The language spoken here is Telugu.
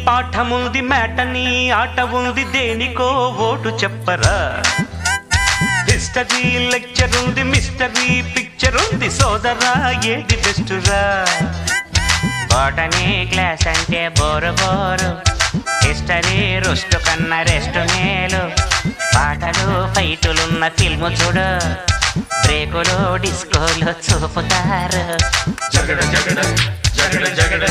పాఠముంది మ్యాటనీ ఆట ఉంది దేనికో ఓటు చెప్పరా హిస్టరీ లెక్చర్ ఉంది మిస్టరీ పిక్చర్ ఉంది సోదరా ఏది బెస్టురా బాటనీ క్లాస్ అంటే బోరు బోరు హిస్టరీ రుస్టు కన్నా రెస్ట్ మేలు పాటలు ఫైటులున్న ఫిల్ము చూడు బ్రేకులు డిస్కోలు చూపుతారు జగడ జగడ జగడ జగడ